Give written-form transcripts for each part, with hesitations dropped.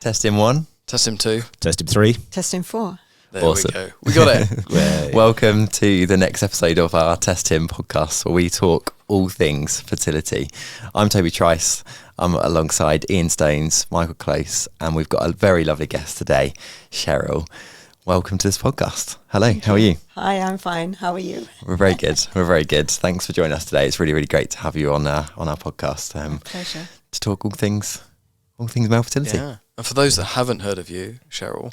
Testing 1. Testing 2. Testing 3. Testing 4. There Awesome. we go. We got it. Welcome to the next episode of our Testing podcast, where we talk all things fertility. I'm Toby Trice. I'm alongside Ian Stones, Michael Close, and we've got a very lovely guest today, Sheryl. Welcome to this podcast. Hello, how are you? Hi, I'm fine. How are you? We're very good. We're very good. Thanks for joining us today. It's really, really great to have you on our podcast. Pleasure. To talk all things male fertility. Yeah. And for those that haven't heard of you, Sheryl,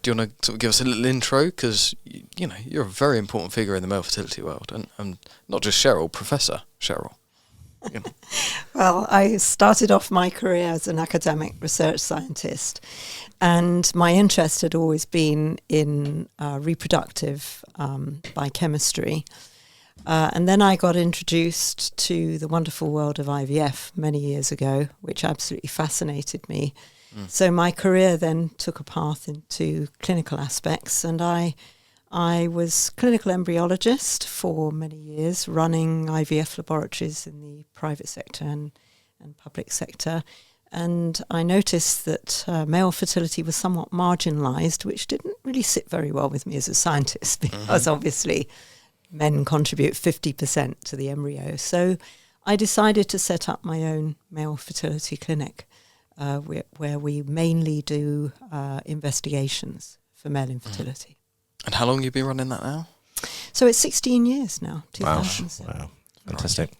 do you want to sort of give us a little intro? Because, you know, you're a very important figure in the male fertility world. And not just Sheryl, Professor Sheryl. You know. Well, I started off my career as an academic research scientist, and my interest had always been in reproductive biochemistry. And then I got introduced to the wonderful world of IVF many years ago, which absolutely fascinated me. So my career then took a path into clinical aspects, and I was clinical embryologist for many years, running IVF laboratories in the private sector and public sector. And I noticed that male fertility was somewhat marginalised, which didn't really sit very well with me as a scientist, because obviously men contribute 50% to the embryo. So I decided to set up my own male fertility clinic, where we mainly do investigations for male infertility. And how long have you been running that now? So it's 16 years now, Wow. 2007. Wow. Fantastic.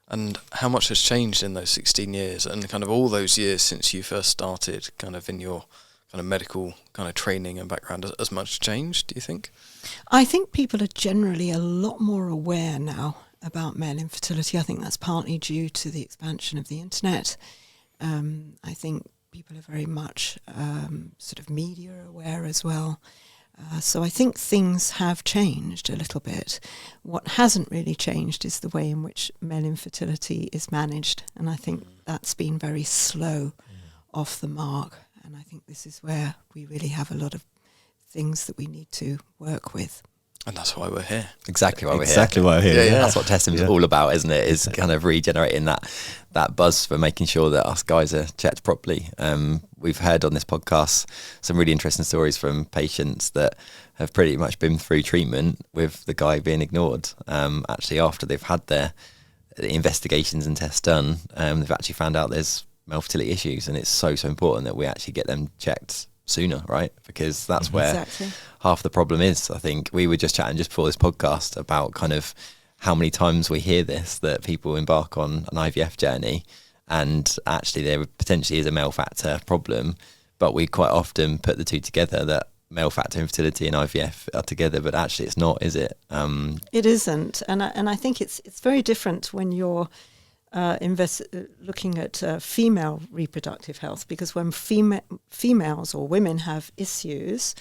And how much has changed in those 16 years and kind of all those years since you first started kind of in your kind of medical kind of training and background? As much changed, do you think? I think people are generally a lot more aware now about male infertility. I think that's partly due to the expansion of the internet. I think people are very much sort of media aware as well. So I think things have changed a little bit. What hasn't really changed is the way in which male infertility is managed. And I think that's been very slow off the mark. And I think this is where we really have a lot of things that we need to work with. And that's why we're here. Exactly why we're here. Exactly why we're here. Yeah. That's what testing is all about, isn't it? Is kind of regenerating that buzz for making sure that us guys are checked properly. We've heard on this podcast some really interesting stories from patients that have pretty much been through treatment with the guy being ignored. Actually, after they've had their investigations and tests done, they've actually found out there's male fertility issues, and it's so important that we actually get them checked sooner, right? Because that's where half the problem is. I think we were just chatting just before this podcast about kind of how many times we hear this, that people embark on an IVF journey and actually there potentially is a male factor problem, but we quite often put the two together, that male factor infertility and IVF are together, but actually it's not, is it? It isn't, and I think it's very different when you're looking at female reproductive health, because when females or women have issues,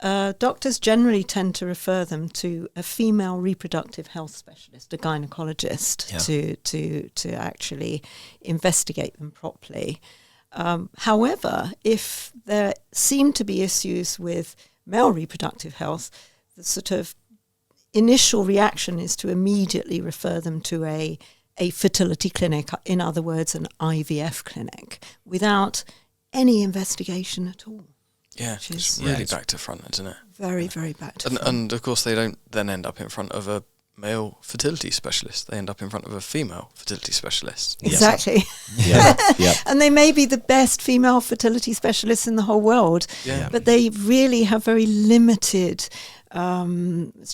doctors generally tend to refer them to a female reproductive health specialist, a gynecologist, to actually investigate them properly. However, if there seem to be issues with male reproductive health, the sort of initial reaction is to immediately refer them to a fertility clinic, in other words, an IVF clinic, without any investigation at all. Yeah, it's really back to front, isn't it? Very, very back to front. And of course, they don't then end up in front of a male fertility specialist. They end up in front of a female fertility specialist. Exactly. Yeah. And they may be the best female fertility specialists in the whole world, but they really have very limited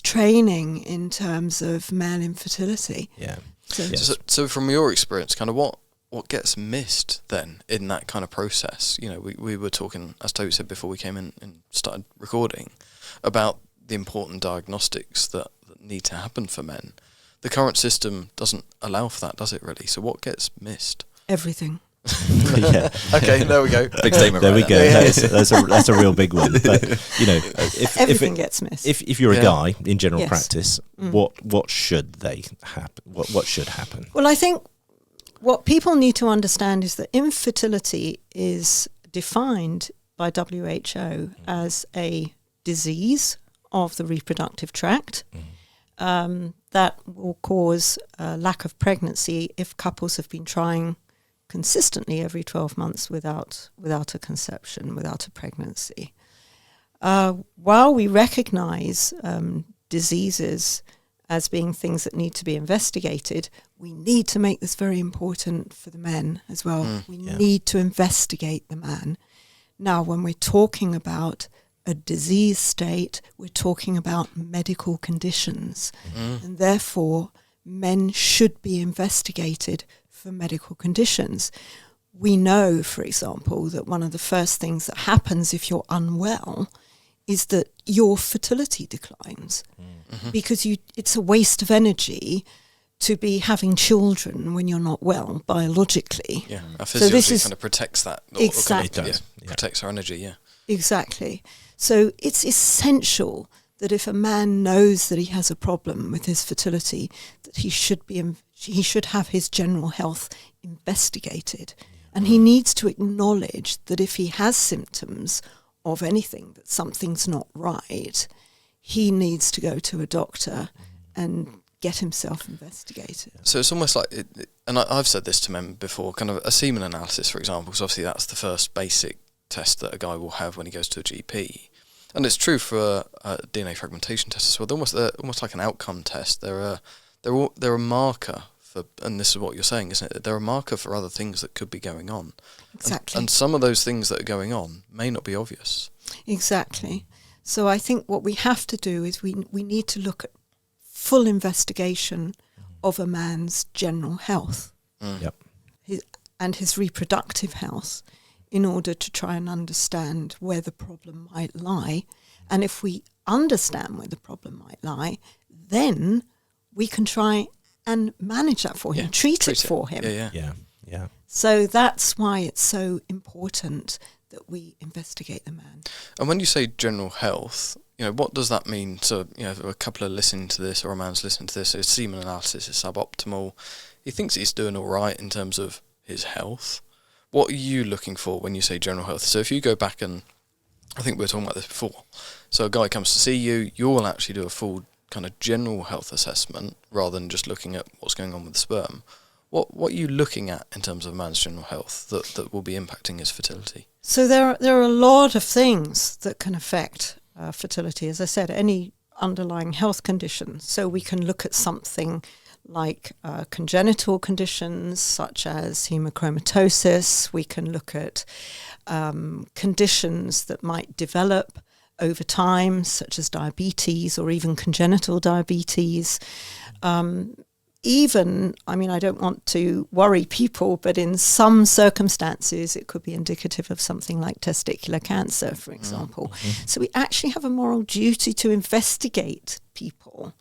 training in terms of male infertility. Yeah. So from your experience, kind of what gets missed then in that kind of process? You know, we were talking, as Toby said before we came in and started recording, about the important diagnostics that need to happen for men. The current system doesn't allow for that, does it really? So what gets missed? Everything. Okay, there we go. Big statement. There right we go. there. That's a real big one. But you know, Everything gets missed. If you're a guy in general Yes. practice, what should they happen? What should happen? Well, I think what people need to understand is that infertility is defined by WHO as a disease of the reproductive tract that will cause lack of pregnancy if couples have been trying consistently every 12 months without a conception, without a pregnancy. While we recognise diseases as being things that need to be investigated, we need to make this very important for the men as well. We need to investigate the man. Now, when we're talking about a disease state, we're talking about medical conditions. And therefore, men should be investigated for medical conditions. We know, for example, that one of the first things that happens if you're unwell is that your fertility declines. Because it's a waste of energy to be having children when you're not well biologically. Yeah, our physiology kind of protects that. Exactly. Protects our energy, Exactly. So it's essential that if a man knows that he has a problem with his fertility, that he should have his general health investigated. And he needs to acknowledge that if he has symptoms of anything, that something's not right, he needs to go to a doctor and get himself investigated. So it's almost like, and I've said this to men before, kind of a semen analysis, for example, because obviously that's the first basic test that a guy will have when he goes to a GP. And it's true for a DNA fragmentation test as well. They're almost like an outcome test. They're a marker for, and this is what you're saying, isn't it? They're a marker for other things that could be going on. Exactly. And some of those things that are going on may not be obvious. Exactly. So I think what we have to do is we need to look at full investigation of a man's general health and his reproductive health in order to try and understand where the problem might lie. And if we understand where the problem might lie, then we can try and manage that for him, treat it for him. Yeah. So that's why it's so important that we investigate the man. And when you say general health, what does that mean? So, a couple are listening to this, or a man's listening to this, his semen analysis is suboptimal. He thinks he's doing all right in terms of his health. What are you looking for when you say general health? So if you go back, and I think we were talking about this before, so a guy comes to see you, you'll actually do a full kind of general health assessment rather than just looking at what's going on with the sperm. What are you looking at in terms of a man's general health that will be impacting his fertility? So there are a lot of things that can affect fertility. As I said, any underlying health condition. So we can look at something like congenital conditions such as hemochromatosis. We can look at conditions that might develop over time, such as diabetes or even congenital diabetes. I don't want to worry people, but in some circumstances it could be indicative of something like testicular cancer, for example. So we actually have a moral duty to investigate people,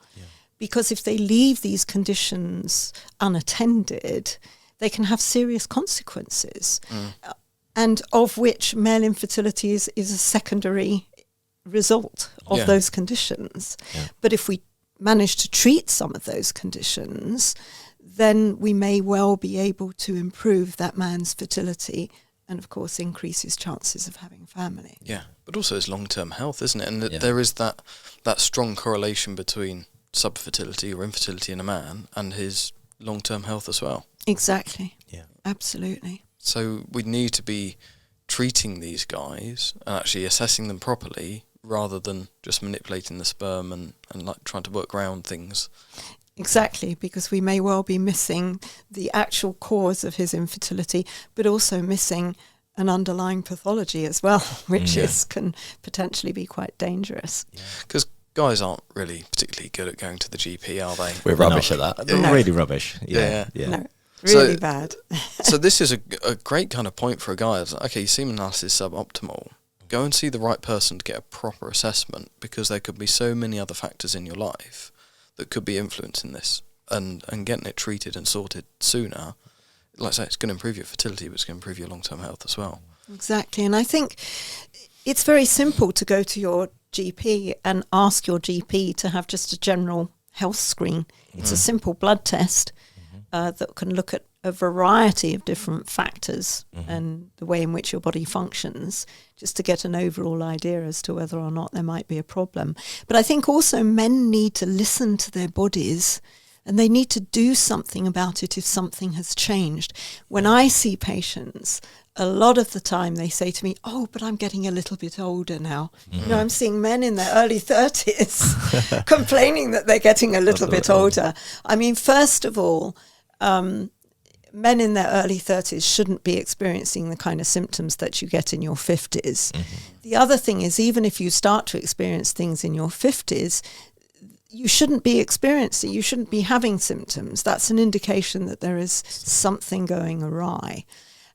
because if they leave these conditions unattended, they can have serious consequences, and of which male infertility is a secondary result of those conditions. But if we manage to treat some of those conditions, then we may well be able to improve that man's fertility and, of course, increase his chances of having a family. Yeah, but also his long-term health, isn't it? And there is that strong correlation between subfertility or infertility in a man and his long-term health as well. Exactly. Yeah. Absolutely. So we need to be treating these guys and actually assessing them properly, rather than just manipulating the sperm and like trying to work around things. Exactly, because we may well be missing the actual cause of his infertility, but also missing an underlying pathology as well, which can potentially be quite dangerous. Because guys aren't really particularly good at going to the GP, are they? We're rubbish at that. They're really rubbish. Yeah. No, really bad. So this is a great kind of point for a guy. It's like, okay, semen analysis is suboptimal. Go and see the right person to get a proper assessment, because there could be so many other factors in your life that could be influencing this, and getting it treated and sorted sooner, like I say, it's going to improve your fertility, but it's going to improve your long-term health as well. Exactly. And I think it's very simple to go to your GP and ask your GP to have just a general health screen. It's a simple blood test that can look at a variety of different factors and the way in which your body functions, just to get an overall idea as to whether or not there might be a problem. But I think also men need to listen to their bodies and they need to do something about it if something has changed. When I see patients, a lot of the time they say to me, oh, but I'm getting a little bit older now. You know, I'm seeing men in their early 30s complaining that they're getting a little bit older. I mean, first of all, men in their early 30s shouldn't be experiencing the kind of symptoms that you get in your 50s. The other thing is, even if you start to experience things in your 50s, you shouldn't be having symptoms. That's an indication that there is something going awry.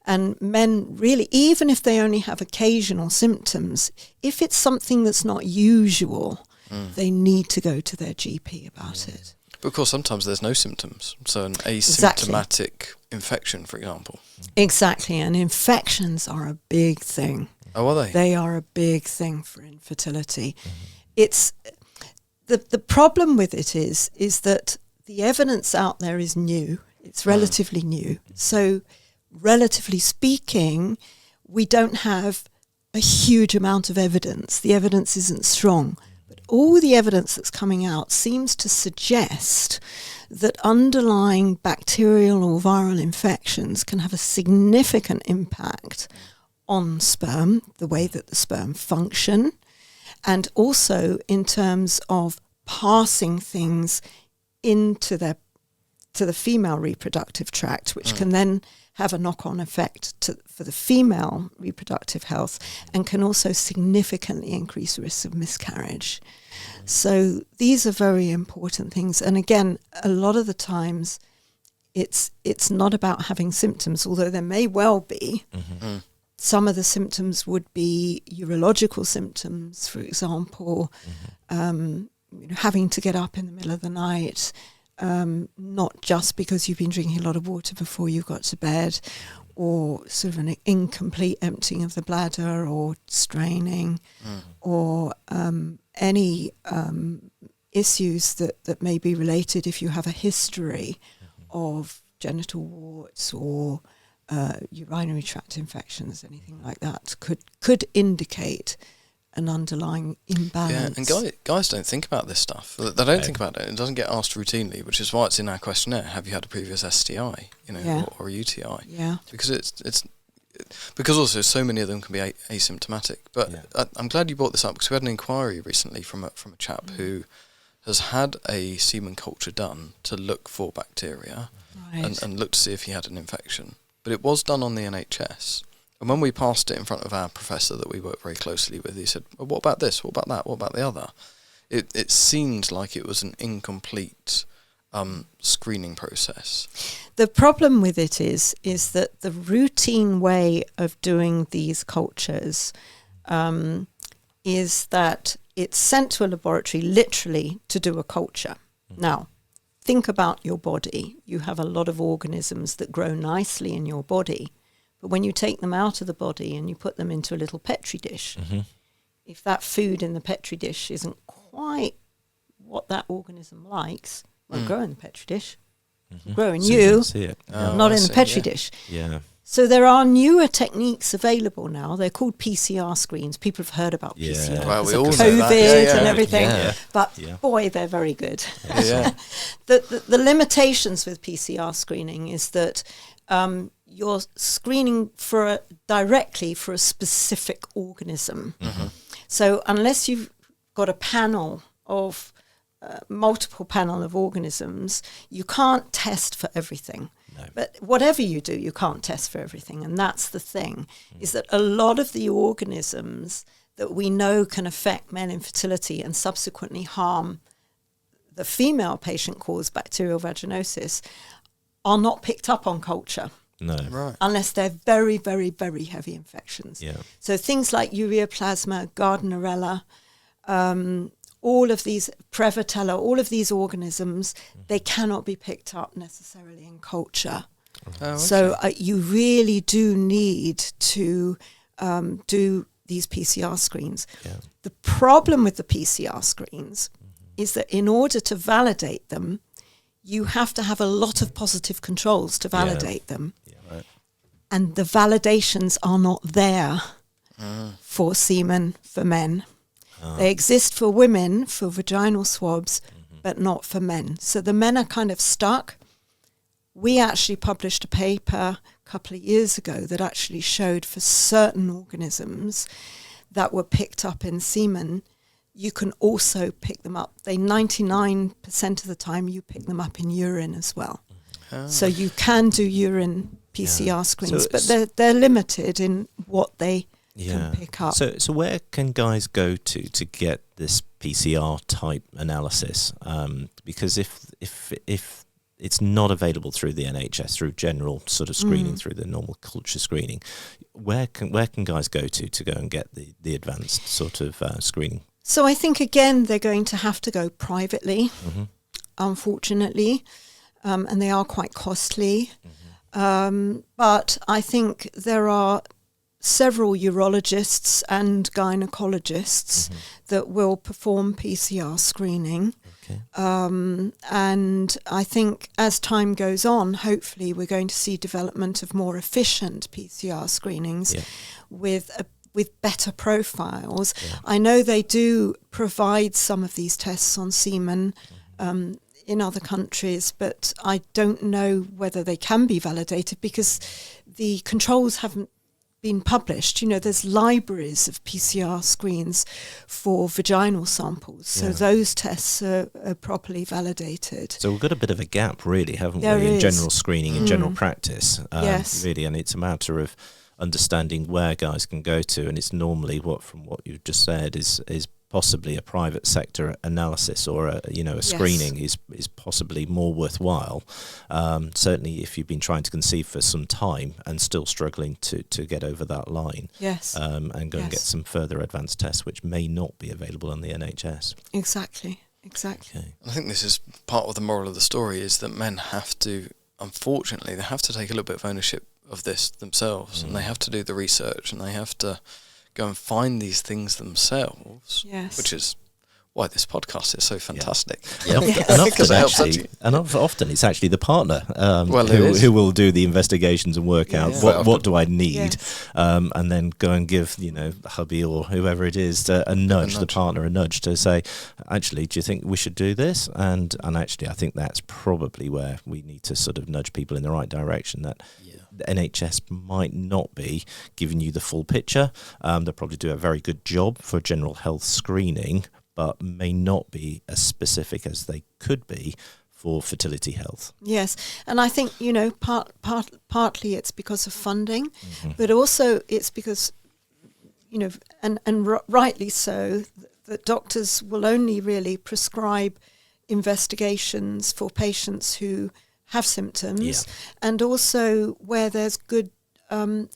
And men really, even if they only have occasional symptoms, if it's something that's not usual, they need to go to their GP about it. But of course, sometimes there's no symptoms. So an asymptomatic infection, for example. Exactly. And infections are a big thing. Oh, are they? They are a big thing for infertility. It's the problem with it is that the evidence out there is new. It's relatively new. So relatively speaking, we don't have a huge amount of evidence. The evidence isn't strong. But all the evidence that's coming out seems to suggest that underlying bacterial or viral infections can have a significant impact on sperm, the way that the sperm function, and also in terms of passing things into to the female reproductive tract, which can then have a knock-on effect for the female reproductive health, and can also significantly increase risks of miscarriage. So these are very important things. And again, a lot of the times it's not about having symptoms, although there may well be. Some of the symptoms would be urological symptoms, for example, having to get up in the middle of the night, not just because you've been drinking a lot of water before you got to bed, or sort of an incomplete emptying of the bladder, or straining, or any issues that may be related if you have a history of genital warts or urinary tract infections. Anything like that could indicate an underlying imbalance. Yeah, and guys don't think about this stuff. They don't think about it. It doesn't get asked routinely, which is why it's in our questionnaire. Have you had a previous STI, or a UTI? Yeah. Because because also so many of them can be asymptomatic. But I'm glad you brought this up, because we had an inquiry recently from a chap who has had a semen culture done to look for bacteria and look to see if he had an infection. But it was done on the NHS. And when we passed it in front of our professor that we work very closely with, he said, well, what about this? What about that? What about the other? It seemed like it was an incomplete screening process. The problem with it is that the routine way of doing these cultures is that it's sent to a laboratory literally to do a culture. Now, think about your body. You have a lot of organisms that grow nicely in your body. But when you take them out of the body and you put them into a little Petri dish, if that food in the Petri dish isn't quite what that organism likes, it won't grow in the Petri dish. It'll grow in you, not in the Petri dish. Yeah. So there are newer techniques available now. They're called PCR screens. People have heard about PCR. Well, we all know COVID that. and everything. Yeah. But boy, they're very good. Yeah. The limitations with PCR screening is that you're screening directly for a specific organism. So unless you've got a panel of multiple panel of organisms, you can't test for everything. No. But whatever you do, you can't test for everything. And that's the thing, is that a lot of the organisms that we know can affect male infertility and subsequently harm the female patient-caused bacterial vaginosis are not picked up on culture. No. Right. Unless they're very, very, very heavy infections. Yeah. So things like ureaplasma, Gardnerella, all of these, Prevotella, all of these organisms, they cannot be picked up necessarily in culture. Oh, okay. So you really do need to do these PCR screens. Yeah. The problem with the PCR screens is that in order to validate them, you have to have a lot of positive controls to validate them. Yeah, right. And the validations are not there for semen, for men. They exist for women, for vaginal swabs, but not for men. So the men are kind of stuck. We actually published a paper a couple of years ago that actually showed for certain organisms that were picked up in semen, you can also pick them up. 99% of the time you pick them up in urine as well. Oh. So you can do urine PCR screens, but they're limited in what they can pick up. So where can guys go to get this PCR type analysis? Because if it's not available through the NHS, through general sort of screening, through the normal culture screening, where can guys go to go and get the advanced sort of screening? So I think, again, they're going to have to go privately, unfortunately, and they are quite costly. But I think there are several urologists and gynecologists that will perform PCR screening. Okay. And I think as time goes on, hopefully we're going to see development of more efficient PCR screenings with better profiles. Yeah. I know they do provide some of these tests on semen in other countries, but I don't know whether they can be validated because the controls haven't been published. You know, there's libraries of PCR screens for vaginal samples, so those tests are properly validated. So we've got a bit of a gap, really, haven't we, in general screening, in general practice, really, and it's a matter of understanding where guys can go to, and it's normally from what you've just said is possibly a private sector analysis or a screening is possibly more worthwhile. Certainly if you've been trying to conceive for some time and still struggling to get over that line, and go and get some further advanced tests which may not be available on the NHS. Exactly. Okay. I think this is part of the moral of the story, is that men have to, unfortunately, they have to take a little bit of ownership of this themselves, and they have to do the research, and they have to go and find these things themselves, which is why this podcast is so fantastic. And often it's actually the partner who will do the investigations and work out what do I need, and then go and give hubby or whoever it is a nudge, the partner a nudge to say, actually, do you think we should do this? And actually, I think that's probably where we need to sort of nudge people in the right direction. That the NHS might not be giving you the full picture. They'll probably do a very good job for general health screening, but may not be as specific as they could be for fertility health. Yes, and I think, partly it's because of funding, but also it's because, and rightly so, that doctors will only really prescribe investigations for patients who have symptoms, and also where there's good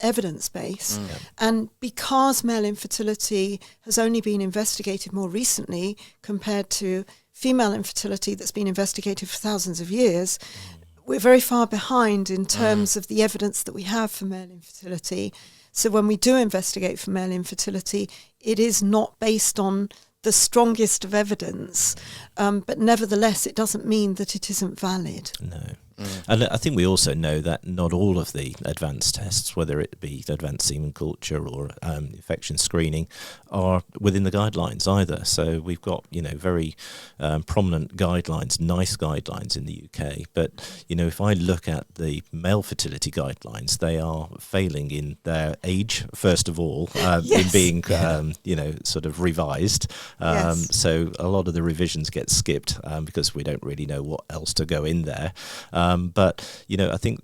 evidence base. And because male infertility has only been investigated more recently compared to female infertility that's been investigated for thousands of years, we're very far behind in terms of the evidence that we have for male infertility. So when we do investigate for male infertility, it is not based on the strongest of evidence, but nevertheless, it doesn't mean that it isn't valid. No. And I think we also know that not all of the advanced tests, whether it be advanced semen culture or infection screening, are within the guidelines either. So we've got, very prominent guidelines, nice guidelines in the UK. But, if I look at the male fertility guidelines, they are failing in their age, first of all, in being, sort of revised. So a lot of the revisions get skipped because we don't really know what else to go in there. But I think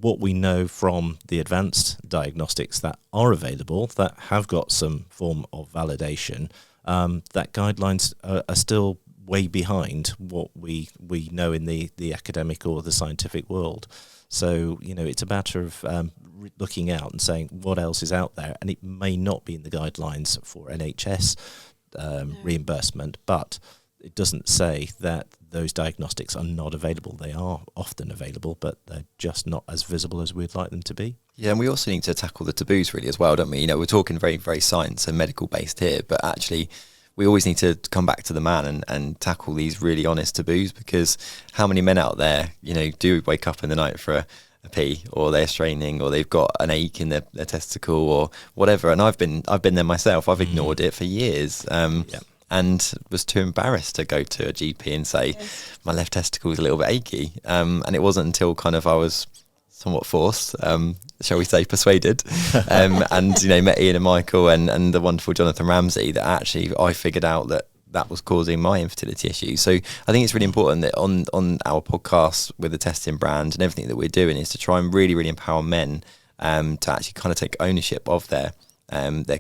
what we know from the advanced diagnostics that are available, that have got some form of validation, that guidelines are still way behind what we know in the academic or the scientific world. So, it's a matter of looking out and saying what else is out there, and it may not be in the guidelines for NHS reimbursement, but it doesn't say that those diagnostics are not available. They are often available, but they're just not as visible as we'd like them to be. Yeah, and we also need to tackle the taboos really as well, don't we? We're talking very, very science and medical based here, but actually we always need to come back to the man and tackle these really honest taboos, because how many men out there, do wake up in the night for a pee, or they're straining, or they've got an ache in their testicle or whatever. And I've been there myself. I've ignored it for years. and was too embarrassed to go to a GP and say, my left testicle is a little bit achy. And it wasn't until kind of I was somewhat forced, shall we say, persuaded, and, you know, met Ian and Michael and the wonderful Jonathan Ramsey, that actually I figured out that was causing my infertility issue. So I think it's really important that on our podcast with the testing brand and everything that we're doing is to try and really, really empower men to actually kind of take ownership of their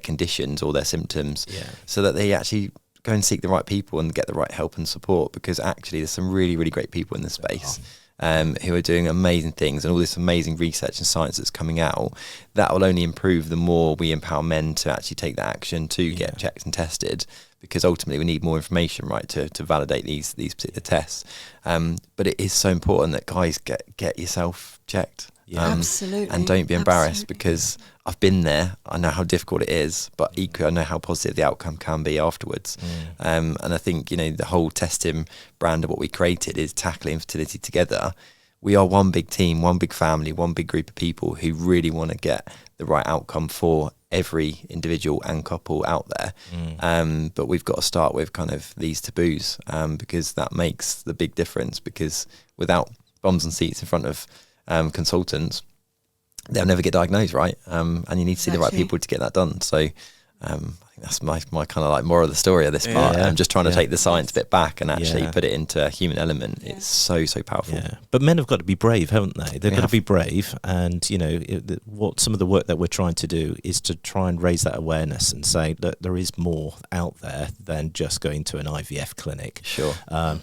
conditions or their symptoms, so that they actually go and seek the right people and get the right help and support, because actually there's some really, really great people in this space who are doing amazing things, and all this amazing research and science that's coming out that will only improve the more we empower men to actually take that action to get checked and tested, because ultimately we need more information, right, to validate these particular tests. But it is so important that guys get yourself checked. Absolutely. And don't be embarrassed, because I've been there. I know how difficult it is, but equally I know how positive the outcome can be afterwards. And I think, you know, the whole testing brand of what we created is tackling fertility together. We are one big team, one big family, one big group of people who really want to get the right outcome for every individual and couple out there. But we've got to start with kind of these taboos, because that makes the big difference, because without bums and seats in front of consultants, they'll never get diagnosed, right? And you need to see the right people to get that done. So I think that's my kind of like moral of the story of this part. I'm just trying to take the science bit back and actually put it into a human element. It's so powerful. But men have got to be brave, haven't they? They've got to be brave, and you know what some of the work that we're trying to do is to try and raise that awareness and say that there is more out there than just going to an IVF clinic. Sure.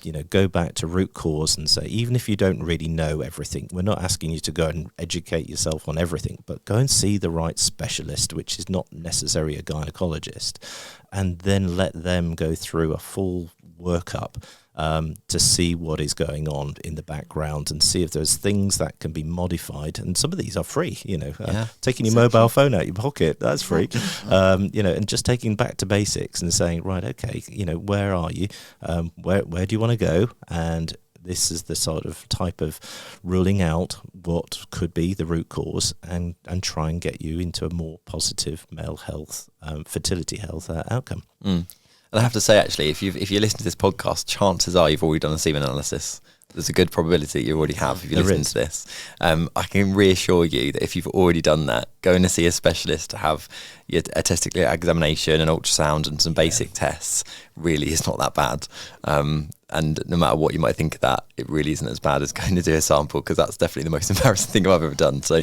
You know, go back to root cause and say, even if you don't really know everything, we're not asking you to go and educate yourself on everything, but go and see the right specialist, which is not necessarily a gynecologist, and then let them go through a full workup to see what is going on in the background and see if there's things that can be modified. And some of these are free, you know, taking your mobile phone out your pocket, that's free, you know, and just taking back to basics and saying, right, okay, you know, where are you? Where do you want to go? And this is the sort of type of ruling out what could be the root cause, and try and get you into a more positive male health, fertility health outcome. And I have to say, actually, if you listen to this podcast, chances are you've already done a semen analysis. There's a good probability that you already have if you listen to this. I can reassure you that if you've already done that, going to see a specialist to have a testicular examination, an ultrasound and some basic tests really is not that bad. And no matter what you might think of that, it really isn't as bad as going to do a sample, because that's definitely the most embarrassing thing I've ever done. So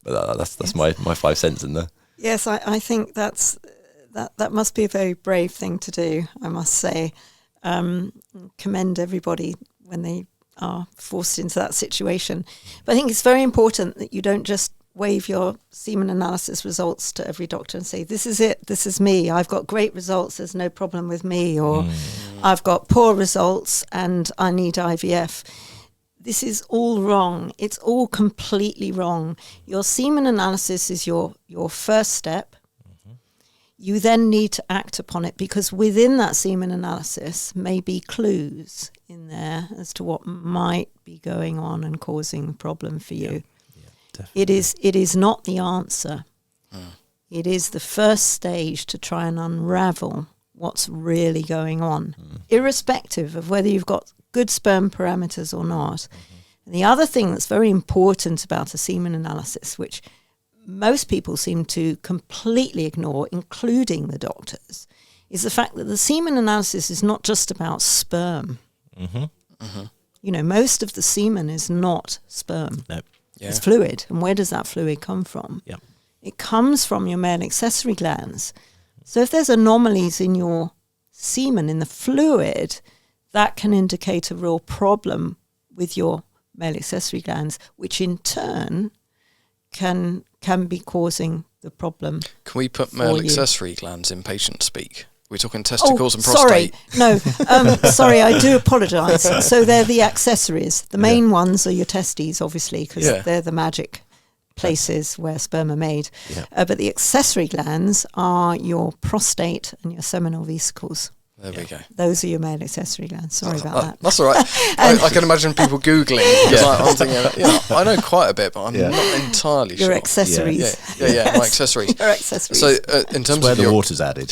that's my 5 cents in there. Yes, I think that must be a very brave thing to do, I must say. Commend everybody when they are forced into that situation. But I think it's very important that you don't just wave your semen analysis results to every doctor and say, this is it, this is me, I've got great results, there's no problem with me, or I've got poor results and I need IVF. This is all wrong. It's all completely wrong. Your semen analysis is your first step. You then need to act upon it, because within that semen analysis may be clues in there as to what might be going on and causing the problem for you. It is not the answer. It is the first stage to try and unravel what's really going on, irrespective of whether you've got good sperm parameters or not. And the other thing that's very important about a semen analysis, which most people seem to completely ignore, including the doctors, is the fact that the semen analysis is not just about sperm. You know, most of the semen is not sperm. No. It's fluid. And where does that fluid come from? It comes from your male accessory glands. So if there's anomalies in your semen, in the fluid, that can indicate a real problem with your male accessory glands, which in turn can be causing the problem. Can we put male accessory glands in patient speak? We're talking testicles and prostate. Sorry, I do apologise. So they're the accessories. The main ones are your testes, obviously, because they're the magic places where sperm are made. But the accessory glands are your prostate and your seminal vesicles. There we go. Those are your male accessory glands. Sorry about that. That's all right. I can imagine people Googling. I'm thinking, I know quite a bit, but I'm not entirely sure. Your accessories. Yeah, my accessories. Your accessories. So in terms where of the water's added.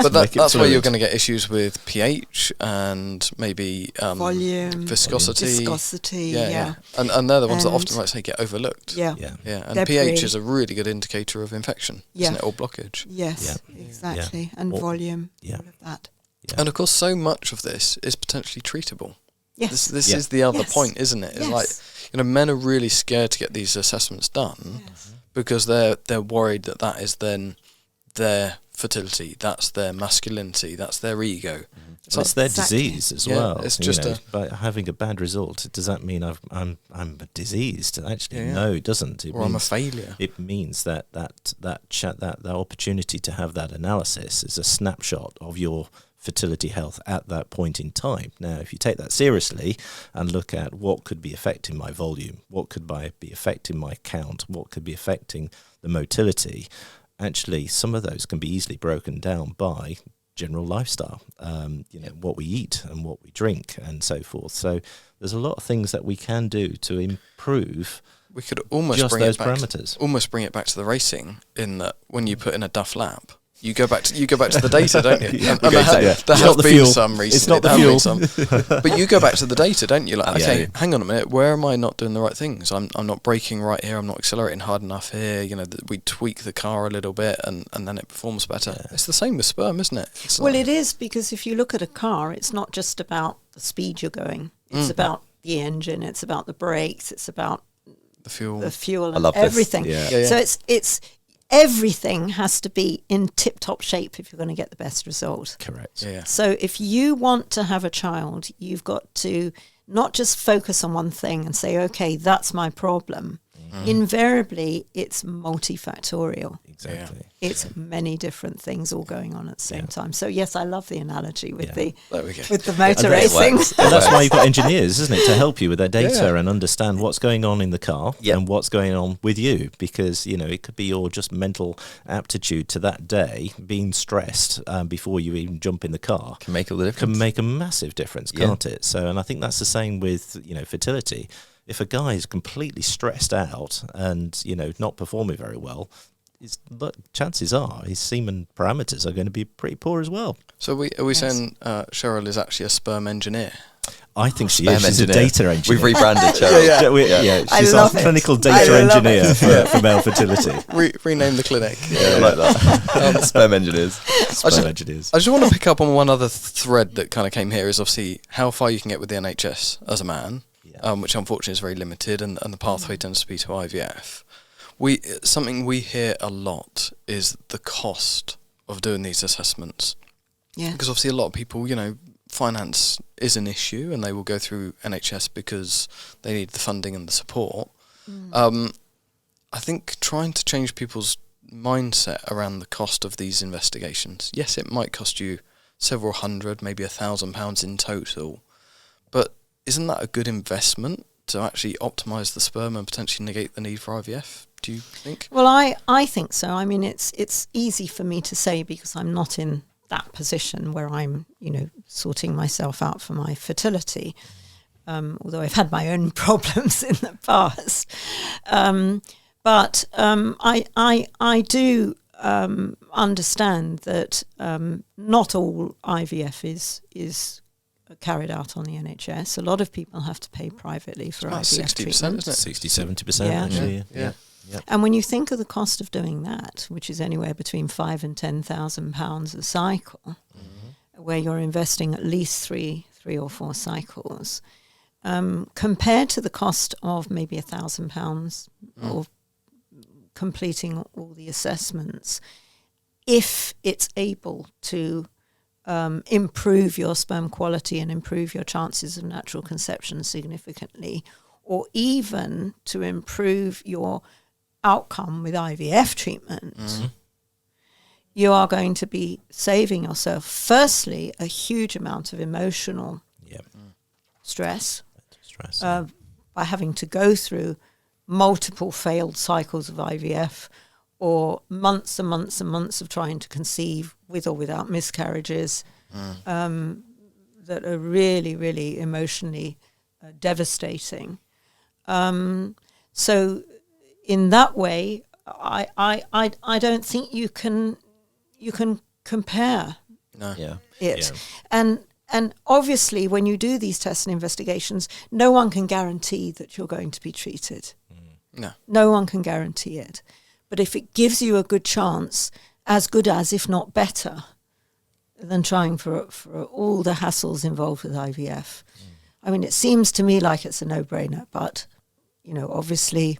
But that's where you're going to get issues with pH and maybe volume, viscosity. Yeah. And they're the ones that often, like say, get overlooked. Yeah. And Debris. pH is a really good indicator of infection, isn't it, or blockage? Yes, exactly. And volume, all of that. Yeah. And of course, so much of this is potentially treatable. Yes. This is the other point, isn't it? It's like, men are really scared to get these assessments done because they're worried that is then their fertility, that's their masculinity, that's their ego. So it's their disease as well. It's just by having a bad result, does that mean I'm diseased? Actually, no, it doesn't. It means I'm a failure. It means that opportunity to have that analysis is a snapshot of your fertility health at that point in time. Now, if you take that seriously and look at what could be affecting my volume, what could be affecting my count, what could be affecting the motility, actually some of those can be easily broken down by general lifestyle, what we eat and what we drink and so forth. So there's a lot of things that we can do to improve. We could almost just bring those it back parameters. Almost bring it back to the racing in that when you put in a Duff lap, you go back to the data, don't you? There have been some recently. It's not the fuel. But you go back to the data, don't you? Like, okay, hang on a minute. Where am I not doing the right things? I'm not braking right here. I'm not accelerating hard enough here. We tweak the car a little bit, and then it performs better. Yeah. It's the same with sperm, isn't it? It is, because if you look at a car, it's not just about the speed you're going. It's about the engine. It's about the brakes. It's about the fuel and everything. So it's everything has to be in tip-top shape if you're going to get the best result. Correct. Yeah. So if you want to have a child, you've got to not just focus on one thing and say, okay, that's my problem. Invariably, it's multifactorial. Exactly. It's many different things all going on at the same time. So yes, I love the analogy with the motor and racing. And that's why you've got engineers, isn't it, to help you with their data and understand what's going on in the car and what's going on with you, because it could be your just mental aptitude to that day being stressed before you even jump in the car can make all the difference. Can make a massive difference, can't it? So, and I think that's the same with fertility. If a guy is completely stressed out and not performing very well, chances are his semen parameters are going to be pretty poor as well. So are we saying Sheryl is actually a sperm engineer? I think she is. She's a data engineer. We've rebranded Sheryl. She's our clinical data engineer for male fertility. Rename the clinic. I like that. Sperm engineers. I just want to pick up on one other thread that kind of came here, is obviously how far you can get with the NHS as a man, which unfortunately is very limited, and the pathway tends to be to IVF. Something we hear a lot is the cost of doing these assessments. Yeah. Because obviously a lot of people, finance is an issue, and they will go through NHS because they need the funding and the support. I think trying to change people's mindset around the cost of these investigations. Yes, it might cost you several hundred, maybe £1,000 in total, but isn't that a good investment to actually optimise the sperm and potentially negate the need for IVF, do you think? Well, I think so. I mean, it's easy for me to say because I'm not in that position where I'm, sorting myself out for my fertility, although I've had my own problems in the past. But I do understand that not all IVF is carried out on the NHS. A lot of people have to pay privately for IVF treatment. 60-70%, actually. Yeah. Yep. And when you think of the cost of doing that, which is anywhere between £5,000 and £10,000 a cycle, where you're investing at least three or four cycles, compared to the cost of maybe £1,000 or completing all the assessments, if it's able to improve your sperm quality and improve your chances of natural conception significantly, or even to improve your outcome with IVF treatment, you are going to be saving yourself, firstly, a huge amount of emotional stress by having to go through multiple failed cycles of IVF, or months and months and months of trying to conceive with or without miscarriages that are really, really emotionally devastating. So in that way, I don't think you can compare No. it. And obviously, when you do these tests and investigations, no one can guarantee that you're going to be treated. No. No one can guarantee it. But if it gives you a good chance, as good as, if not better, than trying for all the hassles involved with IVF. I mean, it seems to me like it's a no-brainer, but, you know, obviously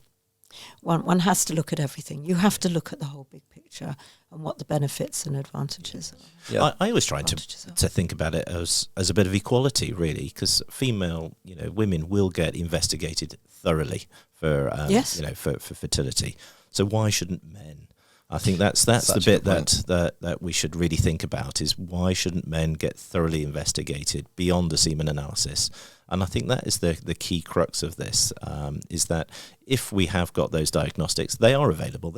one has to look at everything. You have to look at the whole big picture and what the benefits and advantages are. Yeah. I always try to think about it as a bit of equality, really, because female, you know, women will get investigated thoroughly for, Yes. you know, for fertility. So why shouldn't men? I think that's the bit that we should really think about, is why shouldn't men get thoroughly investigated beyond the semen analysis? And I think that is the key crux of this, is that if we have got those diagnostics, they are available,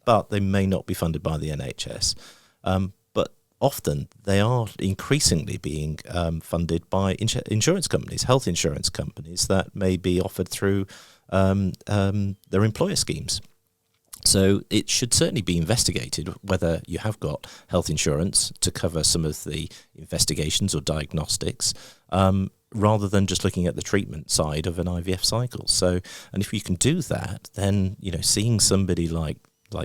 but they may not be funded by the NHS. But often they are increasingly being funded by insurance companies, health insurance companies, that may be offered through their employer schemes. So it should certainly be investigated whether you have got health insurance to cover some of the investigations or diagnostics, rather than just looking at the treatment side of an IVF cycle. So, and if you can do that, then, you know, seeing somebody like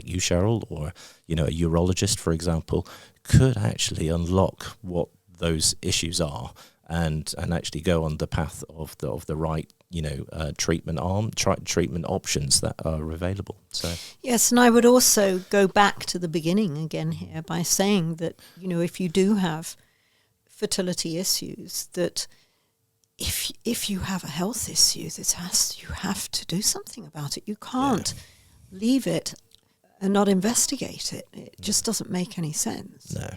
you, Sheryl, or, you know, a urologist, for example, could actually unlock what those issues are, and actually go on the path of the right, you know, treatment options that are available. So Yes, and I would also go back to the beginning again here by saying that, you know, if you do have fertility issues, that if you have a health issue, you have to do something about it. You can't leave it and not investigate it. It just doesn't make any sense. no.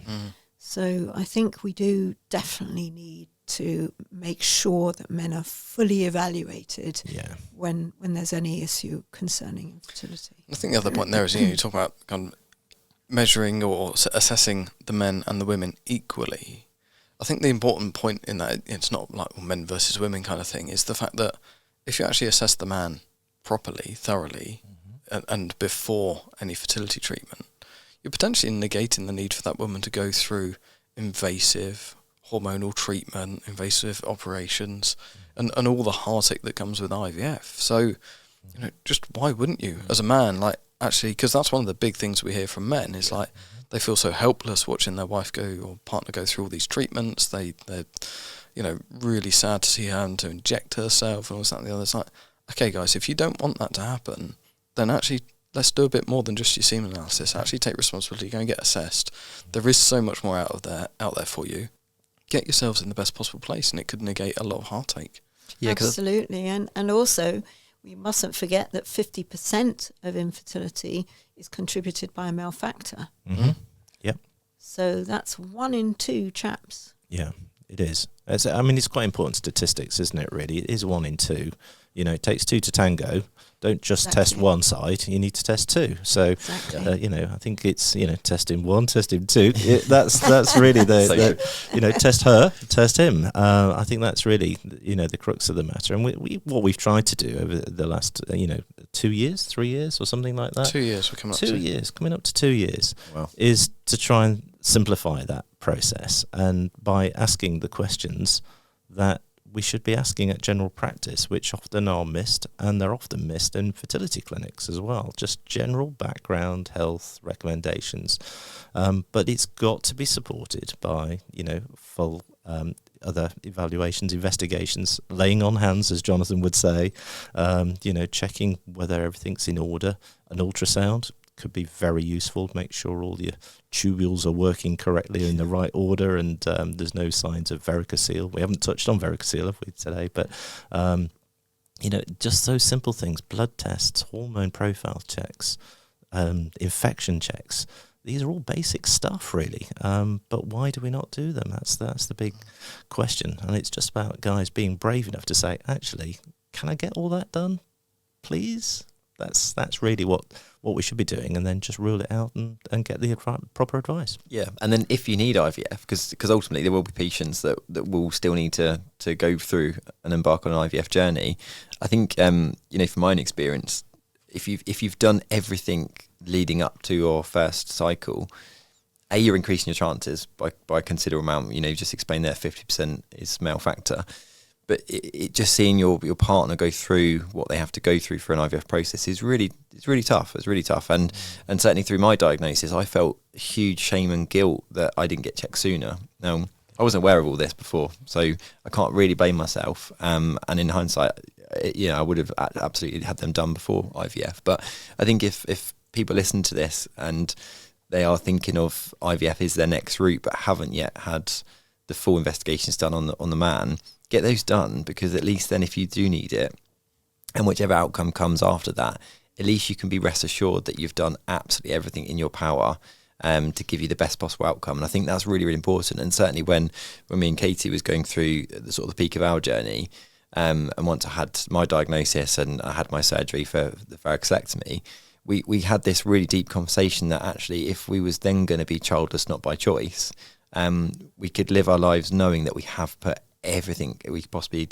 So I think we do definitely need to make sure that men are fully evaluated when there's any issue concerning infertility. I think the other point there is, you know, you talk about kind of measuring or assessing the men and the women equally. I think the important point in that, it's not like men versus women kind of thing, is the fact that if you actually assess the man properly, thoroughly, and before any fertility treatment, you're potentially negating the need for that woman to go through invasive hormonal treatment, invasive operations, and all the heartache that comes with IVF. So, you know, just why wouldn't you, as a man, like, actually, because that's one of the big things we hear from men, is like, they feel so helpless watching their wife or partner go through all these treatments. They're, you know, really sad to see her having to inject herself and all that and the other. It's like, okay, guys, if you don't want that to happen, then actually let's do a bit more than just your semen analysis. Actually take responsibility, go and get assessed. There is so much more out there for you. Get yourselves in the best possible place, and it could negate a lot of heartache. Yeah, absolutely. And also, we mustn't forget that 50% of infertility is contributed by a male factor. Mm-hmm. Yep. So that's 1 in 2 chaps. Yeah, it is. I mean, it's quite important statistics, isn't it, really? It is 1 in 2. You know, it takes 2 to tango. Don't just test one side, you need to test 2. So, you know, I think it's, you know, testing 1, testing 2. That's really the you know, test her, test him. I think that's really, you know, the crux of the matter. And what we've tried to do over the last, you know, 2 years, 3 years or something like that. 2 years, we're coming up to 2 years, coming up to 2 years, Wow. is to try and simplify that process, and by asking the questions that we should be asking at general practice, which often are missed, and they're often missed in fertility clinics as well. Just general background health recommendations, but it's got to be supported by, you know, full other evaluations, investigations, laying on hands, as Jonathan would say. You know, checking whether everything's in order. An ultrasound could be very useful. Make sure all your tubules are working correctly in the right order, and there's no signs of varicocele. We haven't touched on varicocele, have we, today? But, you know, just those simple things, blood tests, hormone profile checks, infection checks. These are all basic stuff, really. But why do we not do them? That's the big question. And it's just about guys being brave enough to say, actually, can I get all that done, please? That's really what we should be doing, and then just rule it out and get the proper advice. Yeah, and then if you need IVF, because ultimately there will be patients that will still need to go through and embark on an IVF journey. I think from my own experience, if you've done everything leading up to your first cycle, you're increasing your chances by a considerable amount. You just explained there 50% is male factor. But it just seeing your partner go through what they have to go through for an IVF process is really tough. It's really tough, and certainly through my diagnosis, I felt huge shame and guilt that I didn't get checked sooner. Now, I wasn't aware of all this before, so I can't really blame myself. And in hindsight, I would have absolutely had them done before IVF. But I think if people listen to this and they are thinking of IVF as their next route, but haven't yet had the full investigations done on the man, get those done, because at least then if you do need it, and whichever outcome comes after that, at least you can be rest assured that you've done absolutely everything in your power to give you the best possible outcome. And I think that's really, really important. And certainly when me and Katie was going through the sort of the peak of our journey, and once I had my diagnosis and I had my surgery for the varicocectomy, we had this really deep conversation that actually if we was then going to be childless not by choice, we could live our lives knowing that we have put everything we could possibly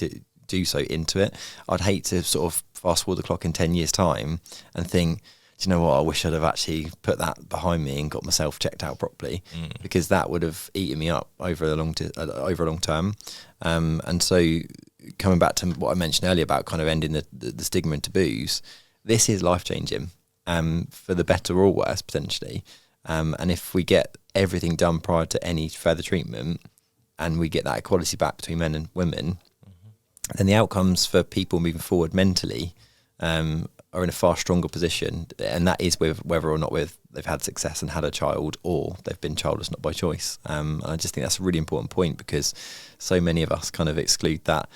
do so into it. I'd hate to sort of fast forward the clock in 10 years' time and think, do you know what, I wish I'd have actually put that behind me and got myself checked out properly, because that would have eaten me up over a long term. And so coming back to what I mentioned earlier about kind of ending the stigma and taboos, this is life-changing for the better or worse, potentially. And if we get everything done prior to any further treatment, and we get that equality back between men and women, then the outcomes for people moving forward mentally are in a far stronger position, and that is with whether or not they've had success and had a child, or they've been childless not by choice. And I just think that's a really important point, because so many of us kind of exclude that.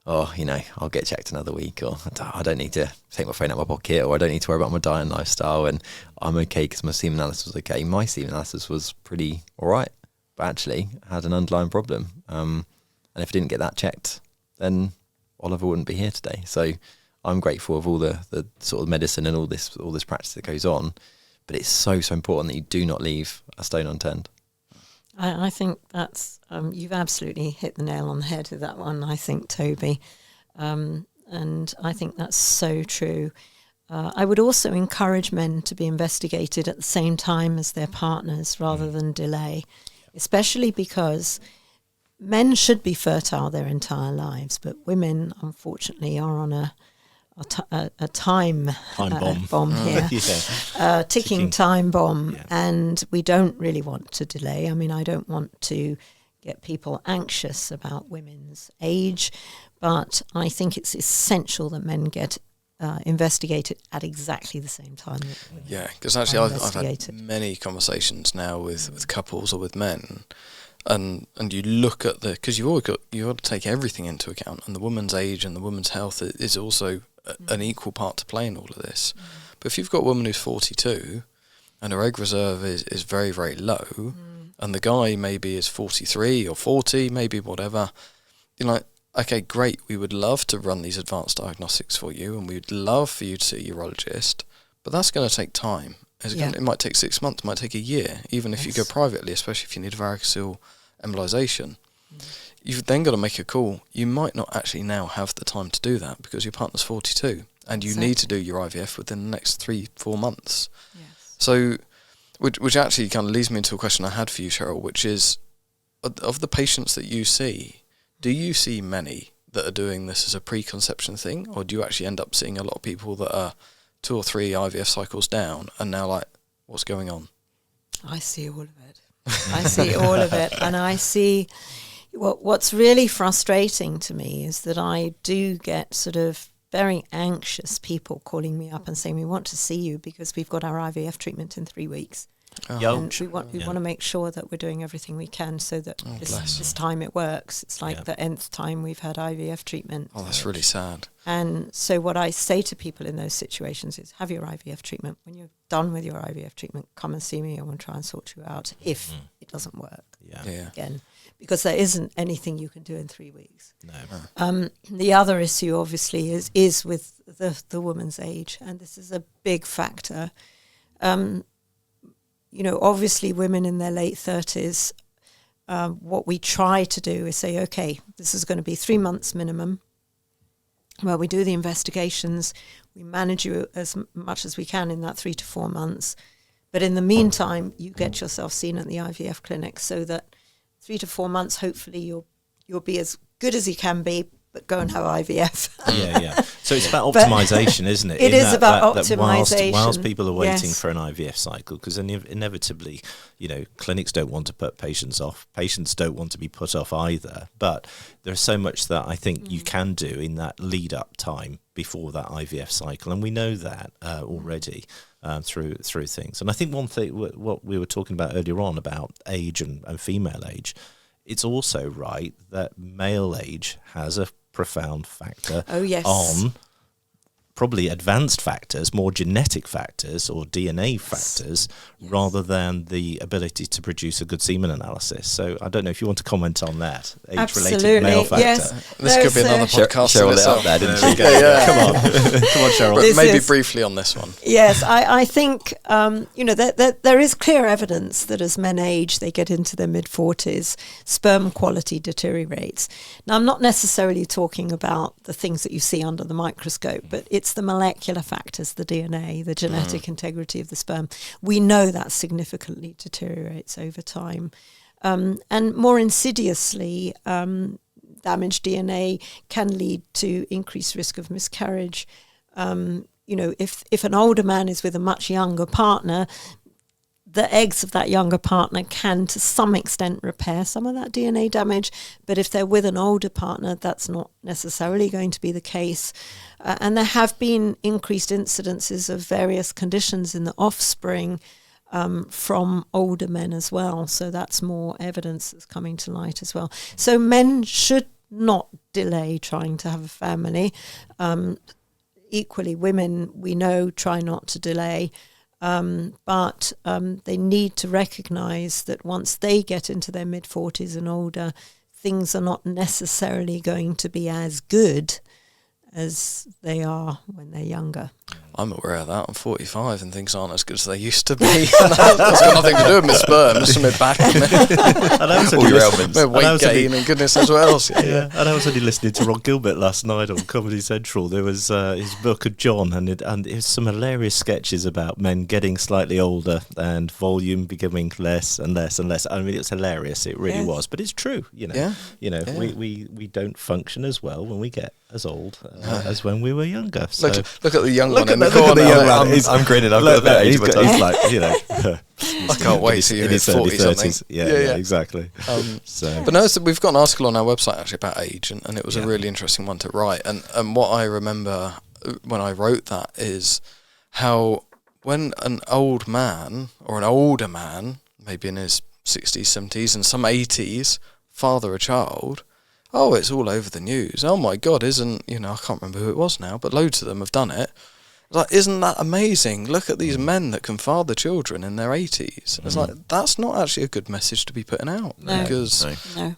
Oh, I'll get checked another week, or I don't need to take my phone out of my pocket, or I don't need to worry about my diet and lifestyle, and I'm okay because my semen analysis was okay. My semen analysis was pretty all right, but actually had an underlying problem. And if I didn't get that checked, then Oliver wouldn't be here today. So I'm grateful of all the sort of medicine and all this practice that goes on. But it's so important that you do not leave a stone unturned. I think that's, you've absolutely hit the nail on the head with that one, I think, Toby. And I think that's so true. I would also encourage men to be investigated at the same time as their partners rather than delay, especially because men should be fertile their entire lives, but women, unfortunately, are on a time bomb here, ticking time bomb, and we don't really want to delay. I mean, I don't want to get people anxious about women's age, but I think it's essential that men get investigated at exactly the same time. Yeah, because actually I've had many conversations now with couples or with men, and you look at because you've got to take everything into account, and the woman's age and the woman's health is also an equal part to play in all of this. But if you've got a woman who's 42 and her egg reserve is very, very low, and the guy maybe is 43 or 40, maybe whatever, you're like, okay, great, we would love to run these advanced diagnostics for you, and we'd love for you to see a urologist, but that's going to take time. It might take 6 months, it might take a year, even if you go privately, especially if you need varicocele embolization. You've then got to make a call. You might not actually now have the time to do that because your partner's 42 and you need to do your IVF within the next 3-4 months. Yes. So, which actually kind of leads me into a question I had for you, Sheryl, which is, of the patients that you see, do you see many that are doing this as a preconception thing, or do you actually end up seeing a lot of people that are 2 or 3 IVF cycles down and now like, what's going on? I see all of it. I see all of it, and I see... What's really frustrating to me is that I do get sort of very anxious people calling me up and saying, we want to see you because we've got our IVF treatment in 3 weeks. And we want to make sure that we're doing everything we can so that this time it works. It's like the nth time we've had IVF treatment. Oh, that's really sad. And so what I say to people in those situations is, have your IVF treatment. When you're done with your IVF treatment, come and see me. I want to try and sort you out if it doesn't work again. because there isn't anything you can do in 3 weeks. No. The other issue, obviously, is with the woman's age, and this is a big factor. Obviously, women in their late 30s, what we try to do is say, okay, this is going to be 3 months minimum. Well, we do the investigations, we manage you as much as we can in that 3 to 4 months. But in the meantime, you get yourself seen at the IVF clinic so that 3 to 4 months, hopefully you'll be as good as you can be, but go and have IVF. Yeah. So it's about optimization, isn't it? It is about optimization. Whilst people are waiting Yes. for an IVF cycle, because inevitably, clinics don't want to put patients off. Patients don't want to be put off either. But there's so much that I think you can do in that lead up time before that IVF cycle, and we know that already through things. And I think one thing, what we were talking about earlier on about age and female age, it's also right that male age has a profound factor on probably advanced factors, more genetic factors or DNA factors, rather than the ability to produce a good semen analysis. So I don't know if you want to comment on that, age-related male factor. Yes. This could be another podcast. Cheryl lit up there, didn't she? Come on, Cheryl. But maybe briefly on this one. Yes, I think, there is clear evidence that as men age, they get into their mid-40s, sperm quality deteriorates. Now, I'm not necessarily talking about the things that you see under the microscope, but it's the molecular factors, the DNA, the genetic integrity of the sperm. We know that significantly deteriorates over time. And more insidiously, damaged DNA can lead to increased risk of miscarriage. If an older man is with a much younger partner, the eggs of that younger partner can to some extent repair some of that DNA damage, but if they're with an older partner, that's not necessarily going to be the case. And there have been increased incidences of various conditions in the offspring from older men as well. So that's more evidence that's coming to light as well. So men should not delay trying to have a family. Equally, women, we know, try not to delay. But they need to recognise that once they get into their mid-40s and older, things are not necessarily going to be as good as they are when they're younger. I'm aware of that. I'm 45 and things aren't as good as they used to be. That's got nothing to do with my sperm, just my back and all your ailments. my weight gain and goodness knows what else. Yeah. And I was only listening to Ron Gilbert last night on Comedy Central. There was his book of John, and it was some hilarious sketches about men getting slightly older and volume becoming less and less and less. I mean, it's hilarious. It really was, but it's true. We don't function as well when we get as old as when we were younger. So look at the young one in the Look at corner. the young man. I'm grinning. I've got a bit of age of my tongue. He's like, I can't wait to hear his 40 something. Yeah, exactly. But no, so we've got an article on our website actually about age, and it was a really interesting one to write. And what I remember when I wrote that is how when an old man or an older man, maybe in his 60s, 70s, and some 80s, father a child, it's all over the news. Oh my God, I can't remember who it was now, but loads of them have done it. Like, isn't that amazing? Look at these men that can father children in their 80s. It's like, that's not actually a good message to be putting out, because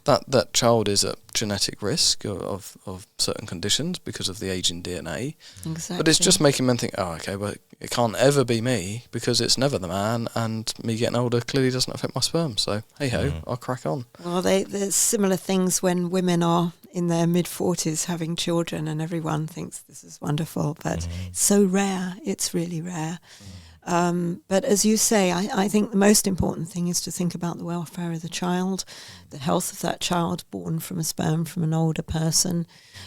that child is at genetic risk of certain conditions because of the aging DNA. Exactly. But it's just making men think, well, it can't ever be me because it's never the man, and me getting older clearly doesn't affect my sperm. So, hey-ho, I'll crack on. Well, there's similar things when women are in their mid-40s having children, and everyone thinks this is wonderful, but it's so rare. It's really rare. But as you say, I think the most important thing is to think about the welfare of the child, the health of that child born from a sperm from an older person,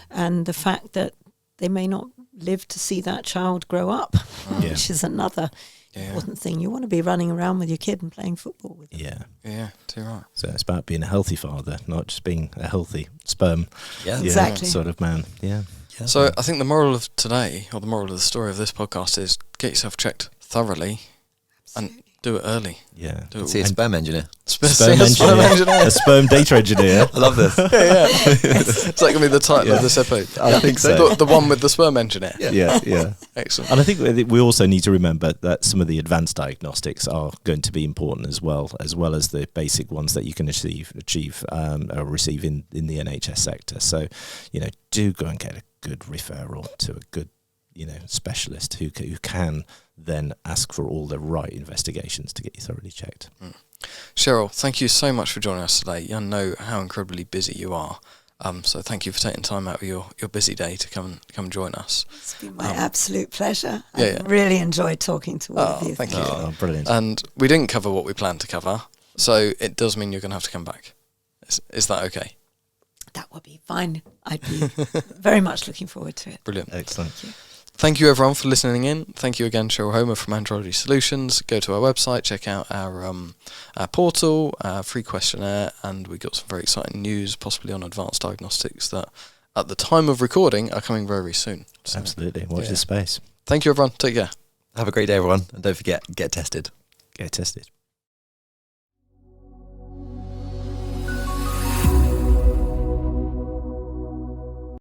and the fact that they may not live to see that child grow up, which is another important thing. You want to be running around with your kid and playing football with them. Yeah, too right. So it's about being a healthy father, not just being a healthy sperm. Exactly. Sort of man. Yeah. So I think the moral of today, or the moral of the story of this podcast, is get yourself checked thoroughly. Absolutely. Do it early. Yeah. Do it See a sperm engineer. Sperm engineer. A sperm data engineer. I love this. Yeah. It's like going to be the title of this episode. I think so. The one with the sperm engineer. Yeah. Excellent. And I think we also need to remember that some of the advanced diagnostics are going to be important as well as the basic ones that you can achieve or receive in the NHS sector. So, do go and get a good referral to a good, specialist who can then ask for all the right investigations to get you thoroughly checked. Sheryl, thank you so much for joining us today. I know how incredibly busy you are. So thank you for taking time out of your busy day to come join us. It's been my absolute pleasure. Yeah. I really enjoyed talking to all of you. Thank you. Oh, brilliant. And we didn't cover what we planned to cover, so it does mean you're going to have to come back. Is that okay? That would be fine. I'd be very much looking forward to it. Brilliant. Excellent. Thank you everyone for listening in. Thank you again, Sheryl Homa from Andrology Solutions. Go to our website, check out our portal, our free questionnaire, and we got some very exciting news, possibly on advanced diagnostics that at the time of recording are coming very, very soon. So, Absolutely. Watch this space. Thank you everyone. Take care. Have a great day, everyone. And don't forget, get tested. Get tested.